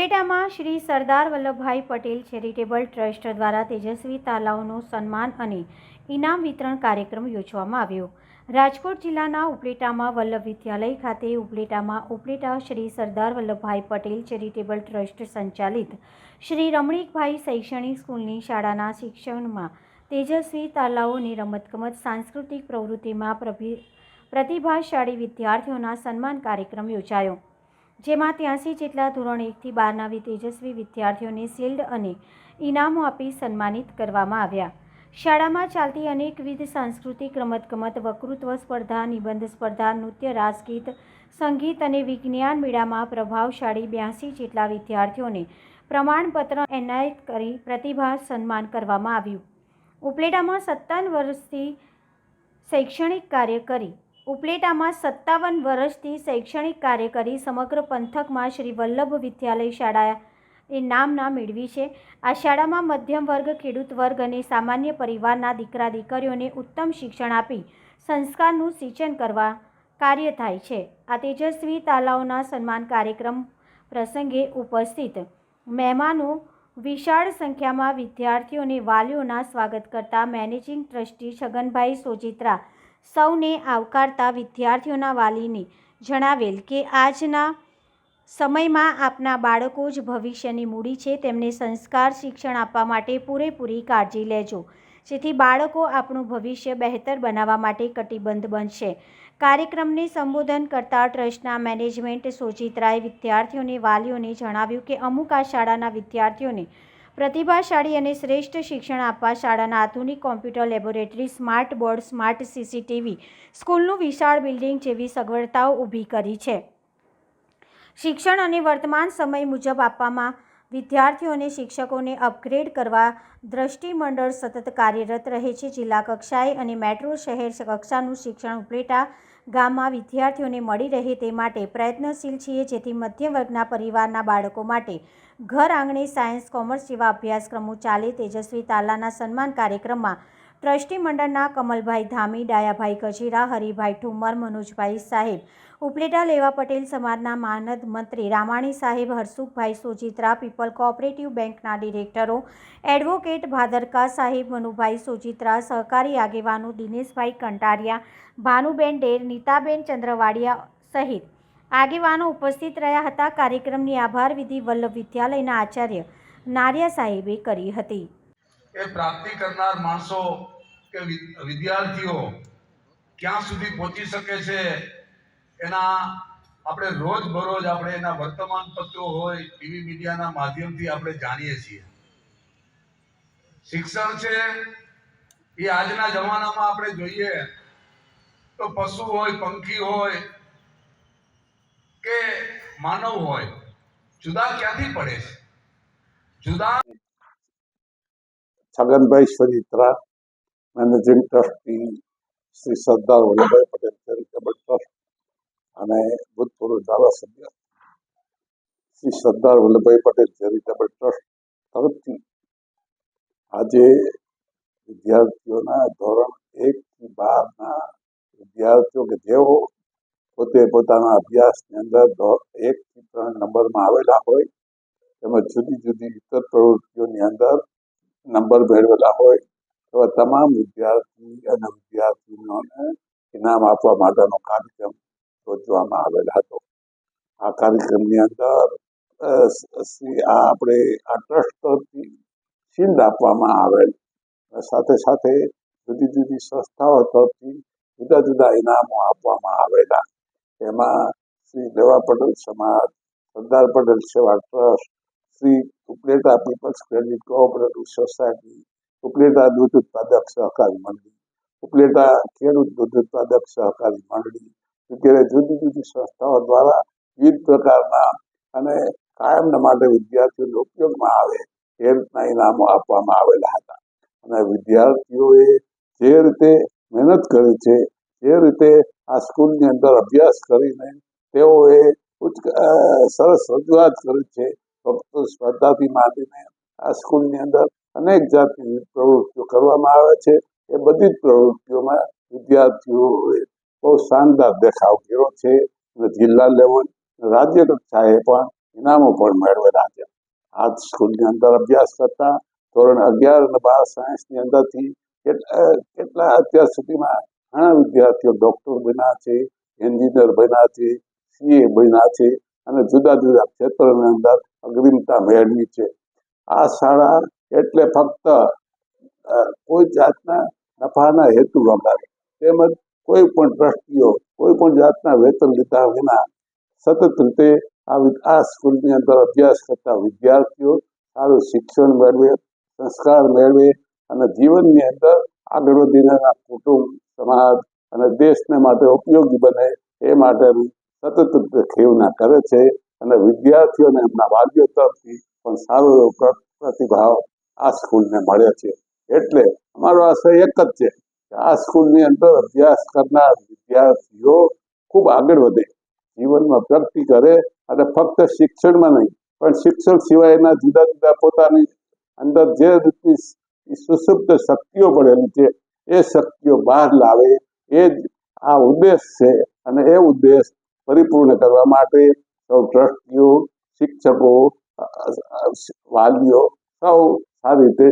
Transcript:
ઉપલેટામાં Shri Sardar Vallabhbhai Patel charitable trust દ્વારા તેજસ્વી તાલાઓનું સન્માન અને ઇનામ વિતરણ કાર્યક્રમ યોજવામાં આવ્યો। રાજકોટ જિલ્લાના ઉપલેટામાં વલ્લભ વિદ્યાલય ખાતે ઉપલેટા શ્રી સરદાર વલ્લભભાઈ પટેલ ચેરિટેબલ ટ્રસ્ટ સંચાલિત શ્રી રમણીકભાઈ શૈક્ષણિક સ્કૂલની શાળાના શિક્ષણમાં તેજસ્વી તાલાઓની રમતગમત સાંસ્કૃતિક પ્રવૃત્તિમાં પ્રતિભાશાળી વિદ્યાર્થીઓના સન્માન કાર્યક્રમ યોજાયો, જેમાં 83 જેટલા ધોરણ 1 થી 12ના તેજસ્વી વિદ્યાર્થીઓને શિલ્ડ અને ઇનામો આપી સન્માનિત કરવામાં આવ્યા। શાળામાં ચાલતી અનેકવિધ સાંસ્કૃતિક રમતગમત, વક્તૃત્વ સ્પર્ધા, નિબંધ સ્પર્ધા, નૃત્ય, રાસગીત, સંગીત અને વિજ્ઞાન મેળામાં પ્રભાવશાળી 82 જેટલા વિદ્યાર્થીઓને પ્રમાણપત્ર એનાયત કરી પ્રતિભા સન્માન કરવામાં આવ્યું। ઉપલેટામાં 57 વર્ષથી શૈક્ષણિક કાર્ય કરી સમગ્ર પંથકમાં શ્રી વલ્લભ વિદ્યાલય શાળાએ નામના મેળવી છે। આ શાળામાં મધ્યમ વર્ગ, ખેડૂત વર્ગ અને સામાન્ય પરિવારના દીકરા દીકરીઓને ઉત્તમ શિક્ષણ આપી સંસ્કારનું સિંચન કરવા કાર્ય થાય છે। આ તેજસ્વી તાલાઓના સન્માન કાર્યક્રમ પ્રસંગે ઉપસ્થિત મહેમાનો વિશાળ સંખ્યામાં વિદ્યાર્થીઓને વાલીઓના સ્વાગત કરતા મેનેજિંગ ટ્રસ્ટી છગનભાઈ સોજીત્રા સૌને આવકારતા વિદ્યાર્થીઓના વાલીને જણાવેલ કે આજના સમયમાં આપના બાળકો જ ભવિષ્યની મૂડી છે, તેમને સંસ્કાર શિક્ષણ આપવા માટે પૂરેપૂરી કાળજી લેજો, જેથી બાળકો આપણું ભવિષ્ય બહેતર બનાવવા માટે કટિબદ્ધ બનશે। કાર્યક્રમને સંબોધન કરતા ટ્રસ્ટના મેનેજમેન્ટ સોજીત્રાએ વિદ્યાર્થીઓને વાલીઓને જણાવ્યું કે અમુક આ શાળાના વિદ્યાર્થીઓને પ્રતિભાશાળી અને શ્રેષ્ઠ શિક્ષણ આપવા શાળાના આધુનિક computer laboratory, smart board, smart CCTV, સ્કૂલનું વિશાળ બિલ્ડિંગ જેવી સગવડતાઓ ઊભી કરી છે। શિક્ષણ અને વર્તમાન સમય મુજબ આપવામાં વિદ્યાર્થીઓને શિક્ષકોને અપગ્રેડ કરવા દ્રષ્ટિમંડળ સતત કાર્યરત રહે છે। જિલ્લા કક્ષાએ અને મેટ્રો શહેર કક્ષાનું શિક્ષણ ઉપલેટા ગામમાં વિદ્યાર્થીઓને મળી રહે તે માટે પ્રયત્નશીલ છીએ, જેથી મધ્યમ વર્ગના પરિવારના બાળકો માટે ઘર આંગણે સાયન્સ, કોમર્સ જેવા અભ્યાસક્રમો ચાલે। તેજસ્વી તાલાના સન્માન કાર્યક્રમમાં ટ્રસ્ટી મંડળના કમલભાઈ ધામી, ડાયાભાઈ ગજેરા, હરિભાઈ ઠુમર, મનોજભાઈ સાહેબ, ઉપલેટા લેવા પટેલ સમાજના માનદ મંત્રી રામાણી સાહેબ, હરસુખભાઈ સોજીત્રા, પીપલ કોઓપરેટિવ બેંકના ડિરેક્ટરો, એડવોકેટ ભાદરકા સાહેબ, મનુભાઈ સોજીત્રા, સહકારી આગેવાનો દિનેશભાઈ કંટારિયા, ભાનુબેન ડેર, નીતાબેન ચંદ્રવાડિયા સહિત આગેવાનો ઉપસ્થિત રહ્યા હતા। કાર્યક્રમની આભાર વિધિ વલ્લભ વિદ્યાલયના આચાર્ય નારિયા સાહેબે કરી હતી। એ પ્રાપ્તિ કરનાર માણસો કે વિદ્યાર્થીઓ ક્યાં સુધી પહોંચી શકે છે એના આપણે રોજબરોજ આપણે એના વર્તમાન પત્રો હોય, ટીવી મીડિયાના માધ્યમથી આપણે જાણીએ છીએ। શિક્ષણ છે એ આજના જમાનામાં આપણે જોઈએ તો પશુ હોય, પંખી હોય કે માનવ હોય, જુદા ક્યાંથી પડે છે? જુદા Chhaganbhai Sojitra, managing trustee Shri Sardar Vallabhbhai Patel charitable trust અને ભૂતપૂર્વ ધારાસભ્ય શ્રી સરદાર વલ્લભભાઈ પટેલ ચેરિટેબલ ટ્રસ્ટ તરફથી આજે વિદ્યાર્થીઓના ધોરણ 1 થી 12ના વિદ્યાર્થીઓ કે જેઓ પોતે પોતાના અભ્યાસની અંદર 1 થી 3 નંબરમાં આવેલા હોય, તેમજ જુદી જુદી ઇતર પ્રવૃત્તિઓની અંદર નંબર મેળવેલા હોય એવા તમામ વિદ્યાર્થી અને વિદ્યાર્થીનીઓને ઇનામ આપવા માટેનો કાર્યક્રમ યોજવામાં આવેલ હતો। આ કાર્યક્રમની અંદર આપણે આ ટ્રસ્ટ તરફથી શિલ્ડ આપવામાં આવેલ, સાથે સાથે જુદી જુદી સંસ્થાઓ તરફથી જુદા જુદા ઇનામો આપવામાં આવેલા। એમાં શ્રી લેવા પટેલ સમાજ, સરદાર પટેલ સેવા trust, Shri Upleta people's credit cooperative society, Upleta દૂધ ઉત્પાદક સહકારી મંડળી, ઉપલેટા ખેડૂત દૂધ ઉત્પાદક સહકારી મંડળી વગેરે જુદી જુદી સંસ્થાઓ દ્વારા વિવિધ પ્રકારના અને કાયમના માટે વિદ્યાર્થીઓને ઉપયોગમાં આવે એ રીતના ઇનામો આપવામાં આવેલા હતા। અને વિદ્યાર્થીઓએ જે રીતે મહેનત કરી છે, જે રીતે આ સ્કૂલની અંદર અભ્યાસ કરીને તેઓએ સરસ રજૂઆત કરી છે, સ્પર્ધાથી માંડીને આ સ્કૂલની અંદર અનેક જાતની પ્રવૃત્તિઓ કરવામાં આવે છે। એ બધી જ પ્રવૃત્તિઓમાં વિદ્યાર્થીઓએ બહુ શાનદાર દેખાવ કર્યો છે અને જિલ્લા લેવલ, રાજ્ય કક્ષાએ પણ ઇનામો પણ મેળવેલા છે. આ સ્કૂલની અંદર અભ્યાસ કરતા ધોરણ 11 અને 12 સાયન્સની અંદરથી કેટલા અત્યાર સુધીમાં ઘણા વિદ્યાર્થીઓ ડોક્ટર બન્યા છે, એન્જિનિયર બન્યા છે, સીએ બન્યા છે અને જુદા જુદા ક્ષેત્રોની અંદર અગ્રિમતા મેળવી છે. આ શાળા એટલે ફક્ત કોઈ જાતના નફાના હેતુ વગર તેમજ કોઈ પણ ટ્રસ્ટીઓ કોઈ પણ જાતના વેતન લીધા વિના સતત રીતે આ સ્કૂલની અંદર અભ્યાસ કરતા વિદ્યાર્થીઓ સારું શિક્ષણ મેળવે, સંસ્કાર મેળવે અને જીવનની અંદર આગળ વધીને કુટુંબ, સમાજ અને દેશને માટે ઉપયોગી બને એ માટેની સતત રીતે ખેવના કરે છે અને વિદ્યાર્થીઓને એમના વાલીઓ તરફથી પણ સારો એવો પ્રતિભાવ આ સ્કૂલને મળે છે. એટલે અમારો આશય એક જ છે કે આ સ્કૂલની અંદર અભ્યાસ કરનાર વિદ્યાર્થીઓ ખૂબ આગળ વધે, જીવનમાં પ્રગતિ કરે અને ફક્ત શિક્ષણમાં નહીં પણ શિક્ષણ સિવાયના જુદા જુદા પોતાની અંદર જે રીતની સુષુપ્ત શક્તિઓ પડેલી છે એ શક્તિઓ બહાર લાવે એ જ આ ઉદ્દેશ છે અને એ ઉદ્દેશ પરિપૂર્ણ કરવા માટે સૌ ટ્રસ્ટીઓ, શિક્ષકો, વાલીઓ સૌ સારી રીતે